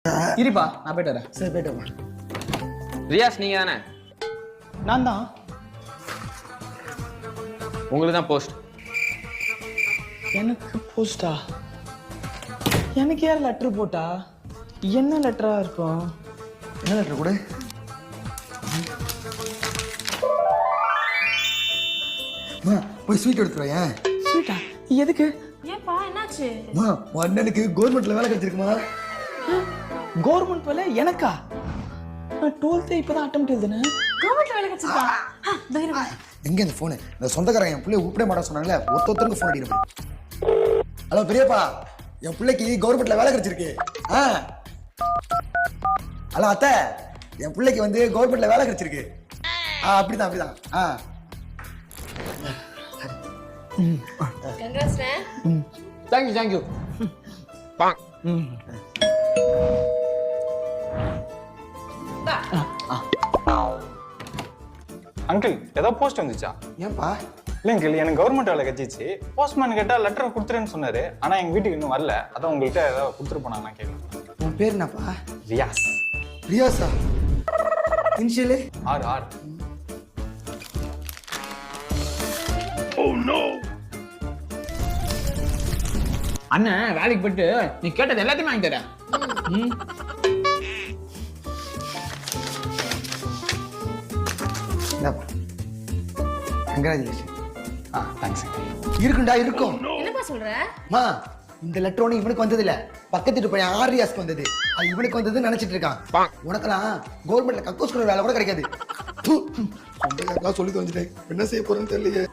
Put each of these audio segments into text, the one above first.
இருப்பா நான் போயிட்டு வரேன். சரி போயிட்டு வா. ரியாஸ் நீங்க தானே? நான் தான். உங்களுக்கு தான் போஸ்ட். எனக்கு போஸ்டா? எனக்கு யார் லெட்டர் போட்டா? என்ன லெட்டரா இருக்கும்? என்ன லெட்டர் கூட? போய் ஸ்வீட் எடுத்துருவேன். ஸ்வீட்டா? எதுக்கு? ஏப்பா என்னாச்சு? உன் அண்ணனுக்கு கவர்மெண்ட்ல வேலை கிடைச்சிருக்குமா? கவர்மெண்ட் வேலை எனக்கா? நான் 12th இப்பதான் அட்டெம்ப்ட் எழுதுனேன். கவர்மெண்ட்ல வேலை கிடைச்சிருக்கா? தைரியமா. எங்க இந்த போனு? இந்த சொந்தக்காரன் என் பிள்ளைய கூப்பிட மாட்டா சொன்னாங்களே, ஒருத்தருக்கு ஃபோன் அடிக்கிறேன். ஹலோ பெரியப்பா, என் பிள்ளைக்கு கவர்மெண்ட்ல வேலை கிடைச்சிருக்கு. ஹலோ அத்தை, என் பிள்ளைக்கு வந்து கவர்மெண்ட்ல வேலை கிடைச்சிருக்கு. அப்படிதான் அப்படிதான். கங்க்ராட்ஸ். Thank you thank you. அங்கிள் ஏதோ போஸ்ட் வந்துச்சா? ஏன்பா? இல்லை அங்கிள், எனக்கு கவர்மெண்ட் வேலை கிடைச்சிச்சு. போஸ்ட்மேன் கேட்டா லெட்டர் கொடுத்துருன்னு சொன்னாரு. ஆனா எங்க வீட்டுக்கு இன்னும் வரல. அதான் உங்கள்கிட்ட ஏதாவது கொடுத்துட்டு போனாங்க நான் கேட்கலாம். உன் பேர் என்னப்பா? ரியாஸ். ரியாஸா? இனிஷியலு? R R. அண்ணன் வேலைக்கு போயிட்டு நீ கேட்டது எல்லாத்தையும் வாங்கி தரேன். என்னப்பா? கங்க்ராச்சுலேஷன். Thanks uncle. இருக்குண்டா இருக்கும். என்னப்பா சொல்ற? மா, இந்த லெட்டர் ஒன்று இவனுக்கு வந்தது இல்ல, பக்கத்து வீட்டு பையன் ஆர்யாஸ்க்கு வந்தது. அது இவனுக்கு வந்ததுன்னு நினைச்சிட்டு இருக்கான். உனக்கெல்லாம் கவர்மெண்ட்ல கக்கூஸ் கொண்டு வேலை கூட கிடைக்காது. சொல்லி தோஞ்சிட்டேன், என்ன செய்ய போறேன்னு தெரியலையே.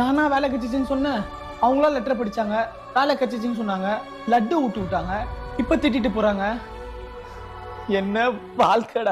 நானா வேலை கிடைச்சிச்சுன்னு சொன்னேன். அவங்களா லெட்டர் படிச்சாங்க, வேலை கிடைச்சிச்சுன்னு சொன்னாங்க, லட்டு ஊட்டி விட்டாங்க, இப்ப திட்டிட்டு போறாங்க. என்ன வாழ்க்கைடா.